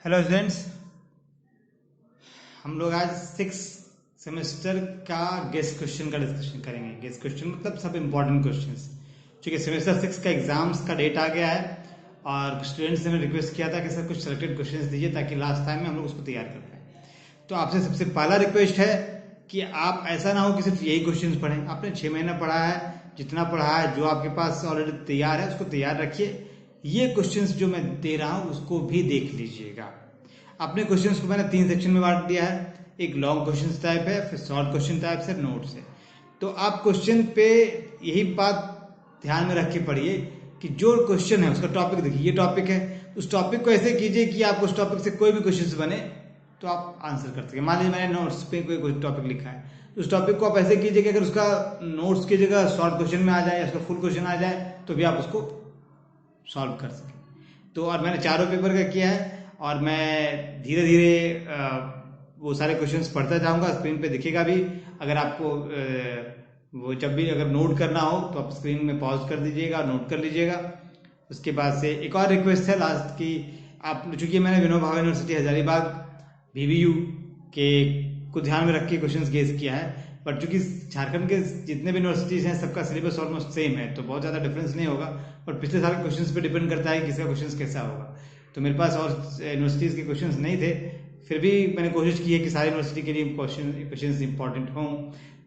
Hello students, हम लोग आज 6 सेमेस्टर का गेस्ट क्वेश्चन का डिस्कशन करेंगे। गेस्ट क्वेश्चन मतलब सब इम्पोर्टेंट क्वेश्चंस। क्योंकि सेमेस्टर 6 का एग्जाम्स का डेट आ गया है और स्टूडेंट्स ने रिक्वेस्ट किया था कि सर कुछ सेलेक्टेड क्वेश्चंस दीजिए ताकि लास्ट टाइम में हम लोग उसको तैयार कर पाए। तो आपसे सबसे पहला रिक्वेस्ट है कि आप ऐसा ना हो कि सिर्फ यही क्वेश्चन पढ़ें। आपने 6 महीना पढ़ा है, जितना पढ़ा है, जो आपके पास ऑलरेडी तैयार है उसको तैयार रखिए। ये क्वेश्चंस जो मैं दे रहा हूँ उसको भी देख लीजिएगा। अपने क्वेश्चंस को मैंने 3 सेक्शन में बांट दिया है। एक लॉन्ग क्वेश्चन टाइप है, फिर शॉर्ट क्वेश्चन टाइप से, नोट्स है। तो आप क्वेश्चन पे यही बात ध्यान में रख के पढ़िए कि जो क्वेश्चन है उसका टॉपिक देखिए। ये टॉपिक है, उस टॉपिक को ऐसे कीजिए कि आप उस टॉपिक से कोई भी क्वेश्चन बने तो आप आंसर कर सकें। मान लीजिए मैंने नोट्स पे कोई टॉपिक लिखा है, उस टॉपिक को आप ऐसे कीजिए कि अगर उसका नोट्स की जगह शॉर्ट क्वेश्चन में आ जाए या उसका फुल क्वेश्चन आ जाए तो भी आप उसको सॉल्व कर सकें। तो और मैंने चारों पेपर का किया है और मैं धीरे धीरे वो सारे क्वेश्चंस पढ़ता जाऊंगा। स्क्रीन पे दिखेगा भी। अगर आपको वो जब भी अगर नोट करना हो तो आप स्क्रीन में पॉज कर दीजिएगा, नोट कर लीजिएगा। उसके बाद से एक और रिक्वेस्ट है लास्ट की, आप चूंकि मैंने विनोबा भावे यूनिवर्सिटी हजारीबाग VVU के को ध्यान में रख के क्वेश्चंस गेस किया है, बट चूंकि झारखंड के जितने भी यूनिवर्सिटीज हैं सबका सिलेबस ऑलमोस्ट सेम है तो बहुत ज़्यादा डिफरेंस नहीं होगा। और पिछले साल के क्वेश्चंस पे डिपेंड करता है कि किसका क्वेश्चंस कैसा होगा। तो मेरे पास और यूनिवर्सिटीज़ के क्वेश्चंस नहीं थे, फिर भी मैंने कोशिश की है कि सारी यूनिवर्सिटी के लिए क्वेश्चंस इंपॉर्टेंट हों।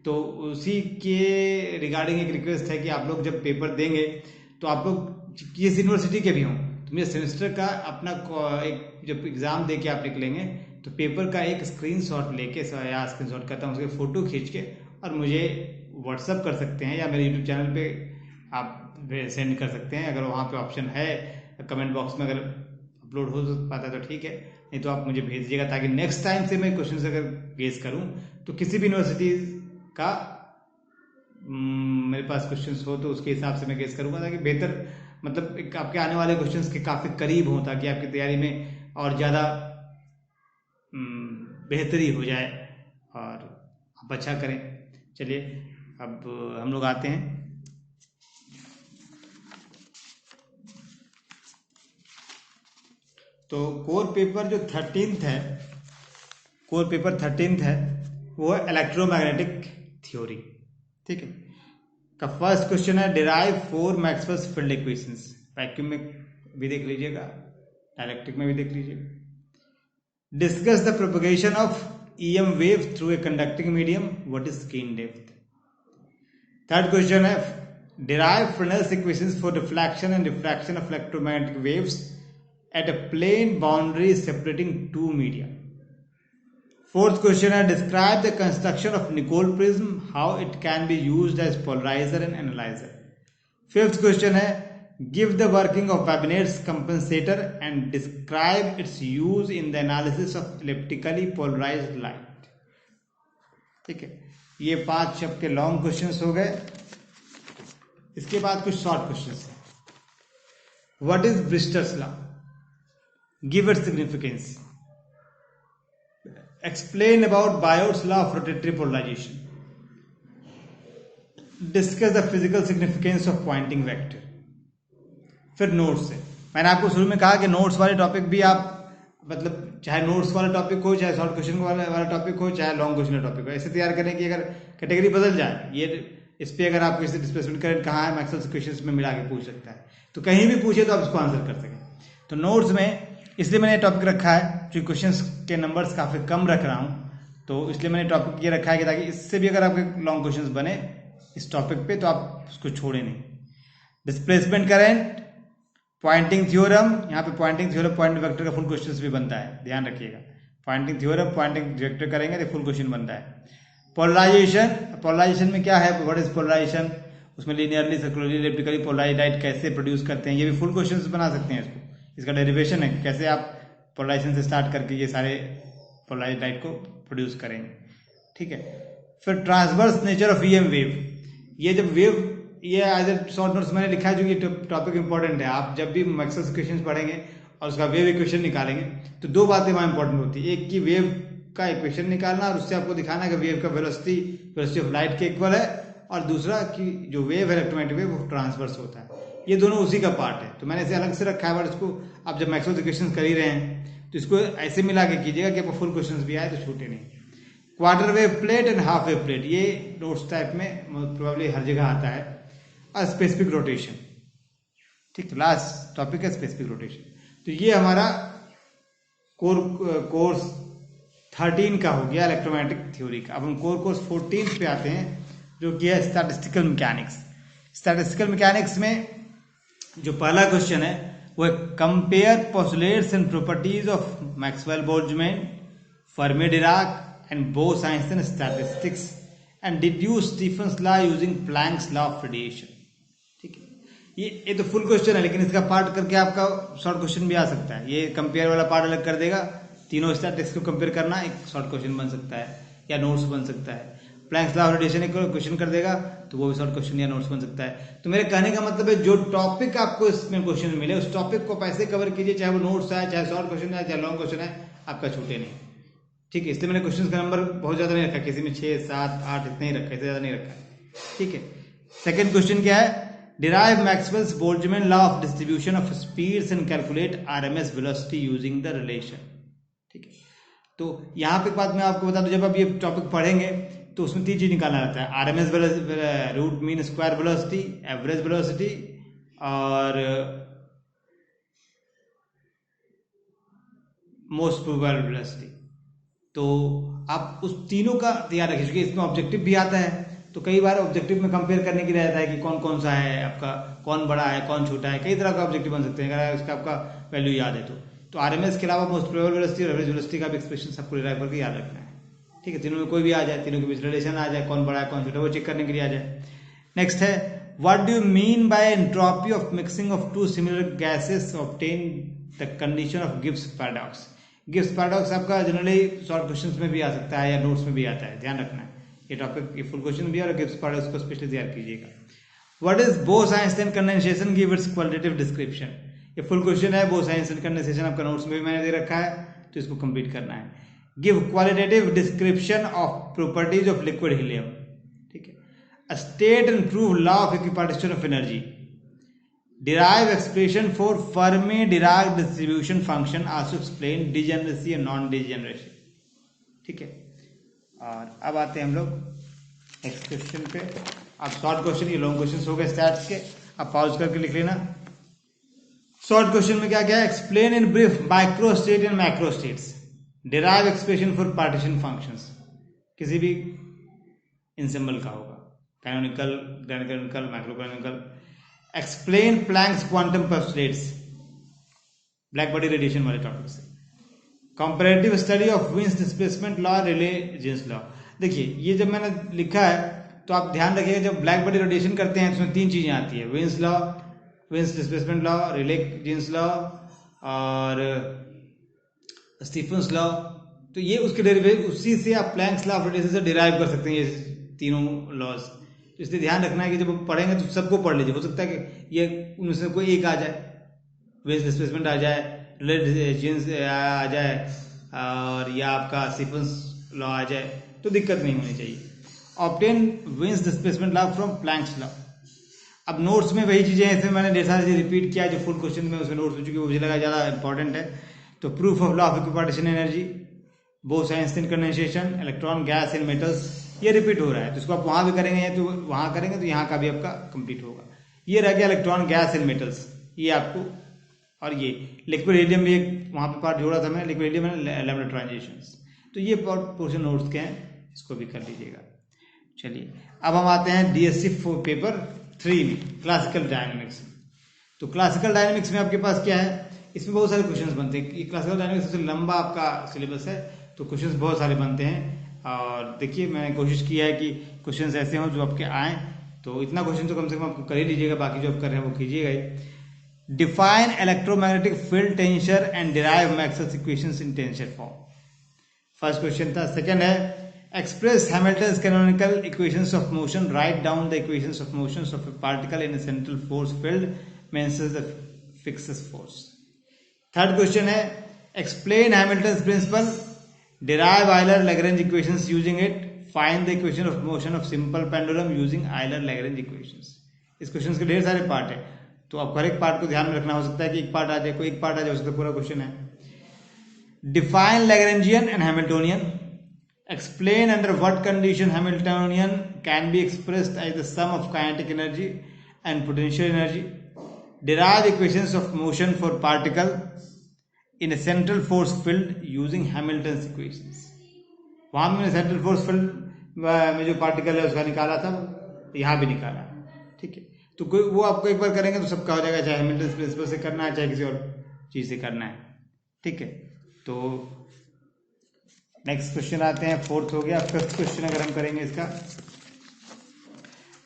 तो उसी के रिगार्डिंग एक रिक्वेस्ट है कि आप लोग जब पेपर देंगे तो आप लोग किस यूनिवर्सिटी के भी हों तो मेरे सेमेस्टर का अपना एक जब एग्ज़ाम दे के आप निकलेंगे तो पेपर का एक स्क्रीनशॉट लेके या स्क्रीनशॉट करता हूँ उसके फ़ोटो खींच के और मुझे व्हाट्सअप कर सकते हैं या मेरे यूट्यूब चैनल पे आप सेंड कर सकते हैं। अगर वहाँ पे ऑप्शन है कमेंट बॉक्स में अगर अपलोड हो पाता है तो ठीक है, नहीं तो आप मुझे भेज दीजिएगा ताकि नेक्स्ट टाइम से मैं क्वेश्चन अगर गेस करूँ तो किसी भी यूनिवर्सिटी का मेरे पास क्वेश्चंस हो तो उसके हिसाब से मैं गेस करूंगा ताकि बेहतर मतलब एक आपके आने वाले क्वेश्चंस के काफ़ी करीब हों ताकि आपकी तैयारी में और ज़्यादा बेहतरी हो जाए और आप अच्छा करें। चलिए अब हम लोग आते हैं तो कोर पेपर जो 13th है, कोर पेपर 13th है वो है इलेक्ट्रोमैग्नेटिक थ्योरी। ठीक है, का फर्स्ट क्वेश्चन है derive 4 Maxwell's field equations. Vacuum में भी देख लीजिएगा, डायलैक्ट्रिक में भी देख लीजिएगा। Discuss the propagation of EM wave through a conducting medium, what is skin depth. Third question है derive Fresnel's equations for reflection and refraction of electromagnetic waves at a plane boundary separating 2 media. Fourth question है describe the construction of Nicol prism, how it can be used as polarizer and analyzer. Fifth question है give the working of Wabinet's compensator and describe its use in the analysis of elliptically polarized light. ठीक है, ये 5 आपके long questions हो गए। इसके बाद कुछ शॉर्ट क्वेश्चंस है। What is Brewster's law? Give its significance. Explain about Biot's law of rotatory polarization. Discuss the physical significance of pointing vector. फिर नोट्स है। मैंने आपको शुरू में कहा कि नोट्स वाले टॉपिक भी आप मतलब चाहे नोट्स वाला टॉपिक हो, चाहे शॉर्ट क्वेश्चन वाला टॉपिक हो, चाहे लॉन्ग क्वेश्चन वाला टॉपिक हो, ऐसे तैयार करें कि अगर कैटेगरी बदल जाए, ये इस पर अगर आपको इसे डिस्प्लेसमेंट करंट कहाँ है मैक्सवेल्स इक्वेशंस में मिला के पूछ सकता है, तो कहीं भी पूछे तो आप इसको आंसर कर सकें। तो नोट्स में इसलिए मैंने टॉपिक रखा है क्योंकि क्वेश्चंस के नंबर्स काफ़ी कम रख रहा हूँ, तो इसलिए मैंने टॉपिक ये रखा है कि ताकि इससे भी अगर आपके लॉन्ग क्वेश्चंस बने इस टॉपिक पे तो आप उसको छोड़े नहीं। डिस्प्लेसमेंट करंट, पॉइंटिंग थ्योरम, यहाँ पे पॉइंटिंग थ्योरम पॉइंट वेक्टर का फुल क्वेश्चन भी बनता है, ध्यान रखिएगा। पॉइंटिंग थ्योरम पॉइंटिंग वेक्टर करेंगे तो फुल क्वेश्चन बनता है। पोलराइजेशन, पोलराइजेशन में क्या है, व्हाट इज पोलराइजेशन, उसमें लीनियरली सर्कुलरली इलिप्टिकली पोलराइज्ड लाइट कैसे प्रोड्यूस करते हैं, ये भी फुल क्वेश्चन बना सकते हैं। इसका डेरिवेशन है कैसे आप पोलराइजेशन से स्टार्ट करके ये सारे पोलराइज्ड लाइट को प्रोड्यूस करेंगे। ठीक है, फिर transverse nature of EM wave, ये जब वेव, ये एज ए शॉर्ट नोट्स मैंने लिखा है जो कि टॉपिक इंपॉर्टेंट है। आप जब भी मैक्सवेल्स इक्वेशंस पढ़ेंगे और उसका वेव इक्वेशन निकालेंगे तो 2 बातें वहाँ इंपॉर्टेंट होती है। एक कि वेव का इक्वेशन निकालना और उससे आपको दिखाना है कि वेव का वेलोसिटी ऑफ लाइट के इक्वल है, और दूसरा कि जो वेव है इलेक्ट्रोमैग्नेटिक वेव वो ट्रांसवर्स होता है। ये दोनों उसी का पार्ट है, तो मैंने इसे अलग से रखा है। बट इसको आप जब मैक्सवेल्स इक्वेशंस कर ही रहे हैं तो तो इसको ऐसे मिला के कीजिएगा कि आपको फुल क्वेश्चंस भी आए तो छूटे नहीं। Quarter wave plate and half wave plate, ये नोट्स टाइप में प्रोबेबली हर जगह आता है। और स्पेसिफिक रोटेशन, ठीक, लास्ट टॉपिक है स्पेसिफिक रोटेशन। तो ये हमारा कोर्स 13 का हो गया इलेक्ट्रोमैग्नेटिक थ्योरी का। अब हम कोर्स 14 पे आते हैं जो कि है स्टैटिस्टिकल मैकेनिक्स। स्टैटिस्टिकल मैकेनिक्स में जो पहला क्वेश्चन है वो है compare postulates and properties of Maxwell Boltzmann, Fermi Dirac and Bose Einstein statistics and deduce Stefan's law using Planck's law of radiation. ठीक है, ये तो फुल क्वेश्चन है, लेकिन इसका पार्ट करके आपका शॉर्ट क्वेश्चन भी आ सकता है। ये कंपेयर वाला पार्ट अलग कर देगा, तीनों स्टैटिस्टिक्स को कंपेयर करना एक शॉर्ट क्वेश्चन बन सकता है या नोट्स बन सकता है। प्लैंक्स लॉ ऑफ रेडिएशन एक क्वेश्चन कर देगा तो वो भी शॉर्ट क्वेश्चन या नोट्स बन सकता है। तो मेरे कहने का मतलब है जो टॉपिक आपको इसमें क्वेश्चन मिले उस टॉपिक को पैसे कवर कीजिए, चाहे वो नोट्स आए, चाहे शॉर्ट क्वेश्चन आए, चाहे लॉन्ग क्वेश्चन है, आपका छूटे नहीं। ठीक है, इसलिए मैंने क्वेश्चन का नंबर बहुत ज्यादा नहीं रखा, किसी में 6, 7, 8 इतना ही रखा, इससे ज्यादा नहीं रखा। ठीक है, सेकेंड क्वेश्चन क्या है, derive Maxwell's Boltzmann law of distribution of speeds and calculate RMS velocity using the relation. ठीक है, तो यहाँ पे एक बात मैं आपको बता दूं, जब आप ये टॉपिक पढ़ेंगे तो उसमें 3 चीज निकालना रहता है, RMS root mean square velocity, average velocity और मोस्ट प्रोबेबल वेलोसिटी। तो आप उस तीनों का ध्यान रखिए, क्योंकि इसमें ऑब्जेक्टिव भी आता है। तो कई बार ऑब्जेक्टिव में कंपेयर करने के लिए रहता है कि कौन कौन सा है आपका, कौन बड़ा है कौन छोटा है, कई तरह का ऑब्जेक्टिव बन सकते हैं अगर इसका आपका वैल्यू याद है तो आरएमएस के अलावा मोस्ट प्रोबेबल वेलोसिटी और एवरेज वेलोसिटी का भी एक्सप्रेशन आपको डिराइव करके याद रखना है। ठीक है, तीनों में कोई भी आ जाए, तीनों के बीच रिलेशन आ जाए, कौन बड़ा है कौन छोटा, वो चेक करने के लिए आ जाए। नेक्स्ट है, what do you mean by entropy of mixing of two similar gases obtain the condition of Gibbs paradox. Gibbs paradox आपका जनरली शॉर्ट क्वेश्चंस में भी आ सकता है या नोट्स में भी आता है, ध्यान रखना है। ये टॉपिक ये फुल क्वेश्चन भी है और गिब्स पैराडॉक्स को स्पेशली तैयार कीजिएगा। What is Bose Einstein condensation, give its qualitative description. ये फुल क्वेश्चन है, बोस-आइंस्टाइन कंडेंसेशन आपका नोट्स में भी मैंने दे रखा है, तो इसको कंप्लीट करना है। Give qualitative description of properties of liquid helium. ठीक है, state and prove law of equipartition of energy, derive expression for Fermi-Dirac distribution function, also explain degeneracy and non-degeneration। ठीक है, और अब आते हैं हम लोग नेक्स्ट क्वेश्चन पे। अब शॉर्ट क्वेश्चन, ये लॉन्ग क्वेश्चन हो गए स्टैट्स के, अब पॉज करके लिख लेना। शॉर्ट क्वेश्चन में क्या क्या है, explain in brief micro state and macro states, derive expression for partition functions, किसी भी इंसिम्बल का होगा, कैनोनिकल, ग्रेविकल, microcanonical. Explain Planck's quantum postulates, black body radiation वाले टॉपिक से। Comparative study of Wien's displacement law, Rayleigh Jeans law. देखिए ये जब मैंने लिखा है तो आप ध्यान रखिएगा, जब ब्लैक बॉडी रेडिएशन करते हैं तो उसमें 3 चीजें आती है, Wien's law, Wien's displacement law, Rayleigh Jeans law और स्टीफन्स लॉ। तो ये उसके डेरिवेटिव, उसी से आप प्लैंक्स लॉ ऑफ रेडिएशन से डिराइव कर सकते हैं ये तीनों लॉज। तो इसलिए ध्यान रखना है कि जब आप पढ़ेंगे तो सबको पढ़ लीजिए, हो सकता है कि ये उनमें से कोई एक आ जाए, विंस डिस्प्लेसमेंट आ जाए, रिलेटिव जीन्स आ जाए और या आपका स्टीफन्स लॉ आ जाए, तो दिक्कत नहीं होनी चाहिए। Obtain wins displacement law from planks law. अब नोट्स में वही चीजें हैं, इसमें मैंने ढेर सारी चीज रिपीट किया जो फुल क्वेश्चन में उसमें नोट्स हो चुकी, वो मुझे लगा ज्यादा इंपॉर्टेंट है। तो proof of law of equipartition energy, Bose Einstein condensation, electron gas in metals, ये रिपीट हो रहा है, तो इसको आप वहां भी करेंगे या तो वहां करेंगे तो यहाँ का भी आपका कंप्लीट होगा। ये रह गया इलेक्ट्रॉन गैस इन मेटल्स, ये आपको, और ये लिक्विड हीलियम भी एक वहां पे पार्ट जोड़ा था मैंने, liquid helium and lambda transitions. तो ये पोर्शन नोट्स के हैं, इसको भी कर लीजिएगा। चलिए अब हम आते हैं डीएससी पेपर 3 में, क्लासिकल डायनेमिक्स। तो क्लासिकल डायनेमिक्स में आपके पास क्या है, इसमें बहुत सारे क्वेश्चंस बनते हैं। ये क्लासिकल डायनेमिक्स सबसे लंबा आपका सिलेबस है, तो क्वेश्चंस बहुत सारे बनते हैं। और देखिए मैंने कोशिश किया है कि क्वेश्चंस ऐसे हों जो आपके आए, तो इतना क्वेश्चन तो कम से कम आपको कर ही लीजिएगा, बाकी जो आप कर रहे हैं वो कीजिएगा ही। Define electromagnetic field tensor and derive Maxwell's equations in tensor form, first question था। सेकंड है express Hamilton's canonical equations of motion, write down the equations of motions of a particle in a central force field, mentions the fixes force. Third question है explain Hamilton's principle, derive Euler-Lagrange equations using it, find the equation of motion of simple pendulum using Euler-Lagrange equations। इस question के ढेर सारे part है, तो आपको हर एक part को ध्यान में रखना, हो सकता है कि एक पार्ट आ जाए, कोई एक पार्ट आ जाए, हो सकता है पूरा क्वेश्चन है। Define Lagrangian and Hamiltonian. Explain under what condition Hamiltonian can be expressed as the sum of kinetic energy and potential energy. Derive equations of motion for particle in a central force field using Hamilton's equations. वहां मैंने central force field में जो particle है उसका निकाला था, यहाँ भी निकाला, ठीक है। तो कोई वो आपको एक बार करेंगे तो सबका हो जाएगा, चाहे हैमिल्टन प्रिंसिपल से करना है चाहे किसी और चीज से करना है, ठीक है। तो नेक्स्ट क्वेश्चन आते हैं, फोर्थ हो गया। फिफ्थ क्वेश्चन अगर हम करेंगे इसका,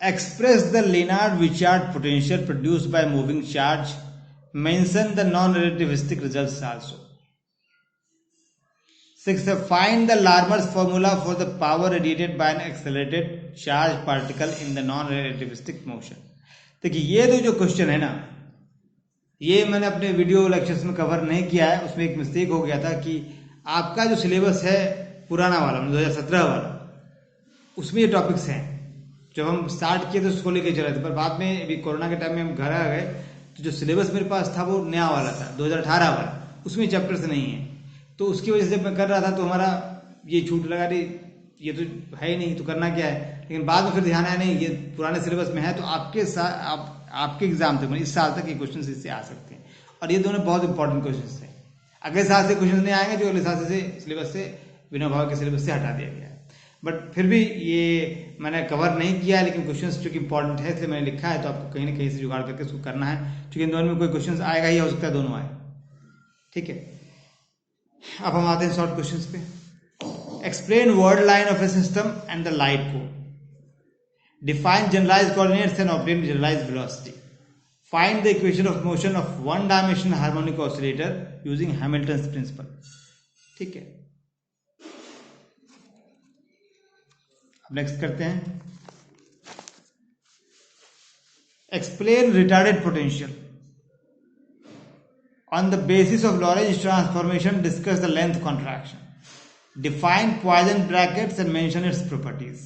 express the Lienard Wiechert potential produced by moving charge, mention the non relativistic results also. Sixth, find the Larmor's formula for the power radiated by an accelerated charged particle in the non-relativistic motion। देखिए ये जो question है ना, ये मैंने अपने video lectures में cover नहीं किया है, उसमें एक मिस्टेक हो गया था कि आपका जो सिलेबस है पुराना वाला 2017 वाला, उसमें ये टॉपिक्स हैं। जब हम स्टार्ट किए तो उसको लेके चले थे, पर बाद में अभी कोरोना के टाइम में हम घर आ गए तो जो सिलेबस मेरे पास था वो नया वाला था 2018 वाला, उसमें चैप्टर्स नहीं है। तो उसकी वजह से मैं कर रहा था तो हमारा ये छूट लगा, रही ये तो है ही नहीं तो करना क्या है। लेकिन बाद में फिर ध्यान आया नहीं ये पुराने सिलेबस में है, तो आपके साथ आपके एग्जाम तक मतलब इस साल तक ये क्वेश्चन इससे आ सकते हैं, और ये दोनों बहुत इंपॉर्टेंट क्वेश्चन हैं। अगले साल से क्वेश्चन नहीं आएंगे जो अगले साल से सिलेबस से बिना भाव के सिलेबस से हटा दिया गया है, बट फिर भी ये मैंने कवर नहीं किया है। लेकिन क्वेश्चन जो कि इंपॉर्टेंट है इसलिए मैंने लिखा है, तो आपको कहीं ना कहीं से जुगाड़ करके उसको करना है, क्योंकि इन दोनों में कोई क्वेश्चन आएगा ही, हो सकता है दोनों आए, ठीक है। अब हम आते हैं शॉर्ट क्वेश्चंस पे। Explain world line of a system and the light cone, define generalised coordinates and obtain generalised velocity, find the equation of motion of one dimensional harmonic oscillator using Hamilton's principle, ठीक है। अब next करते हैं, explain retarded potential. On the basis of Lorentz transformation, discuss the length contraction. Define Poisson brackets and mention its properties.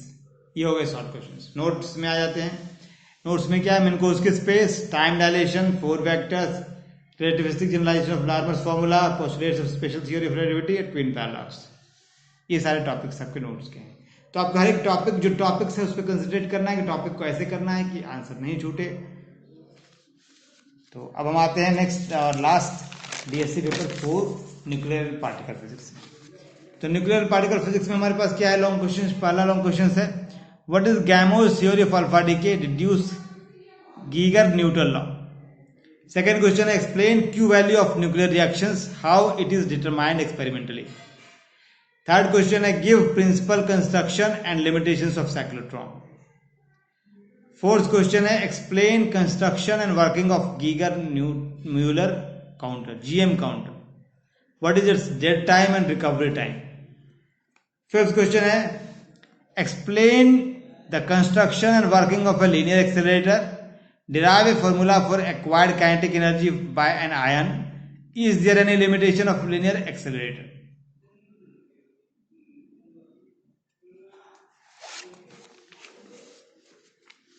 ये हो गए short questions. Notes में आ जाते हैं। नोट्स में क्या है, Minkowski space, time dilation, 4 vectors, relativistic generalization of Larmor's formula, postulates of special theory of relativity, twin paradox. ये सारे टॉपिक्स आपके नोट्स के हैं। तो आपका हर एक टॉपिक जो टॉपिक्स है उस पर कंसंट्रेट करना है कि टॉपिक को ऐसे करना है कि आंसर नहीं छूटे। तो अब हम आते हैं नेक्स्ट और last DSC paper 4 nuclear particle physics. तो न्यूक्लियर पार्टिकल फिजिक्स में हमारे पास क्या है, लॉन्ग क्वेश्चन। पहला लॉन्ग क्वेश्चन है, what is Gamow's theory of alpha decay, deduce Geiger Nuttall law. Second question है, explain Q value of nuclear reactions, how it is determined experimentally. Third question है, give principle construction and limitations of cyclotron. Fourth question है, explain construction and working of Geiger Muller counter, GM counter, what is its dead time and recovery time. Fifth question है, explain the construction and working of a linear accelerator, derive a formula for acquired kinetic energy by an ion, is there any limitation of linear accelerator.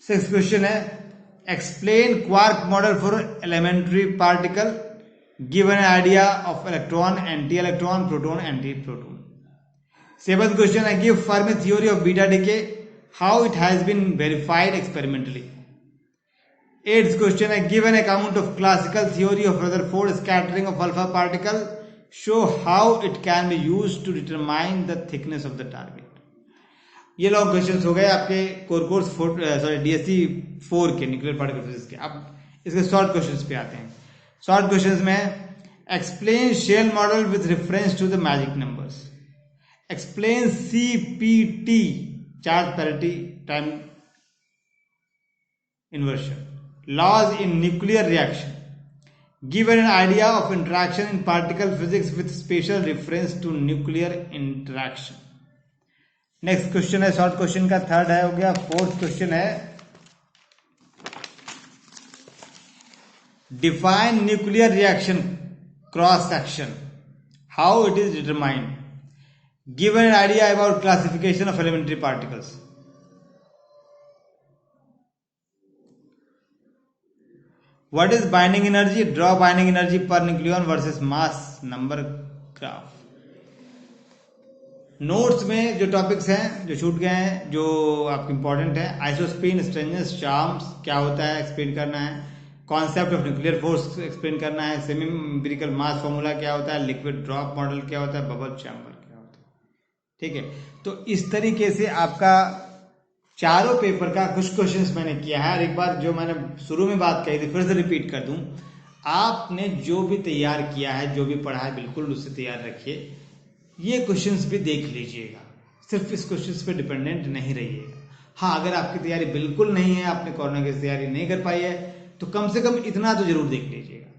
Six question है, explain quark model for elementary particle, give an idea of electron, anti electron, proton, anti proton. Seventh question है, give Fermi theory of beta decay, how it has been verified experimentally. Eighth question है, give an account of classical theory of Rutherford scattering of alpha particle, show how it can be used to determine the thickness of the target. ये long questions हो गए आपके course DSC 4 के nuclear particle physics के। अब इसके short questions पे आते हैं। शॉर्ट क्वेश्चंस में, explain shell model with reference to the magic numbers, explain CPT charge parity time inversion, laws in nuclear reaction, give an idea of interaction in particle physics with special reference to nuclear interaction. Next question है short question का, third है हो गया। Fourth question है, define nuclear reaction cross section, how it is determined, give an idea about classification of elementary particles. What is binding energy, draw binding energy per nucleon versus mass number graph. Notes में जो topics हैं जो छूट गए हैं जो आपके important है, आइसोस्पिन, स्ट्रेंजेस, चार्म्स क्या होता है एक्सप्लेन करना है, concept of nuclear force explain करना है, सेमी एम्पिरिकल मास फॉर्मूला क्या होता है, लिक्विड ड्रॉप मॉडल क्या होता है, बबल चैम्बर क्या होता है। ठीक है, तो इस तरीके से आपका चारों पेपर का कुछ क्वेश्चंस मैंने किया है। और एक बार जो मैंने शुरू में बात कही थी फिर से रिपीट कर दूं, आपने जो भी तैयार किया है, जो भी पढ़ा है, बिल्कुल उससे तैयार रखिए। ये क्वेश्चंस भी देख लीजिएगा, सिर्फ इस क्वेश्चंस पे डिपेंडेंट नहीं रहिएगा। हाँ, अगर आपकी तैयारी बिल्कुल नहीं है, आपने कोरोना की तैयारी नहीं कर पाई है, तो कम से कम इतना तो जरूर देख लीजिएगा।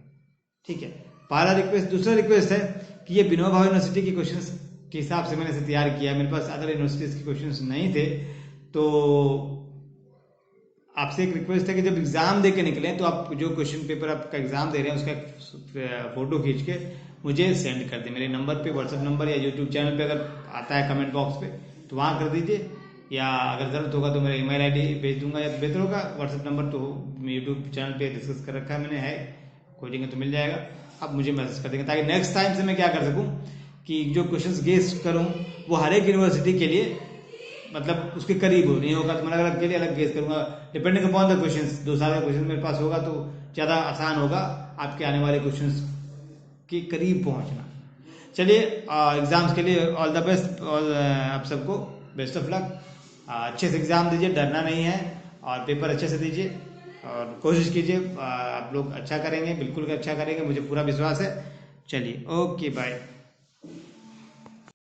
ठीक है, पहला रिक्वेस्ट। दूसरा रिक्वेस्ट है कि ये विनोबा भावे यूनिवर्सिटी के क्वेश्चंस के हिसाब से मैंने इसे तैयार किया, मेरे पास अदर यूनिवर्सिटीज के क्वेश्चंस नहीं थे, तो आपसे एक रिक्वेस्ट है कि जब एग्जाम दे के निकले तो आप जो क्वेश्चन पेपर आपका एग्जाम दे रहे हैं उसका फोटो खींच के मुझे सेंड कर दें मेरे नंबर पे, व्हाट्सएप नंबर या यूट्यूब चैनल पे अगर आता है कमेंट बॉक्स पे तो वहाँ कर दीजिए, या अगर जरूरत होगा तो मेरा ईमेल आईडी भेज दूंगा, या बेहतर होगा व्हाट्सएप नंबर तो यूट्यूब चैनल पे डिस्कस कर रखा है मैंने, है खोजेंगे तो मिल जाएगा, आप मुझे मैसेज कर देंगे ताकि नेक्स्ट टाइम से मैं क्या कर सकूँ कि जो क्वेश्चन गेस करूँ वो हर एक यूनिवर्सिटी के लिए मतलब उसके करीब हो, नहीं होगा तो मैं अलग अलग के लिए अलग गेस करूंगा, डिपेंडिंग अपॉन द क्वेश्चंस। 2 साल का क्वेश्चन मेरे पास होगा तो ज़्यादा आसान होगा आपके आने वाले क्वेश्चंस के करीब पहुंचना। चलिए, एग्जाम्स के लिए ऑल द बेस्ट, और आप सबको बेस्ट ऑफ लक। अच्छे से एग्जाम दीजिए, डरना नहीं है, और पेपर अच्छे से दीजिए और कोशिश कीजिए, आप लोग अच्छा करेंगे, बिल्कुल अच्छा करेंगे, मुझे पूरा विश्वास है। चलिए, ओके, बाय।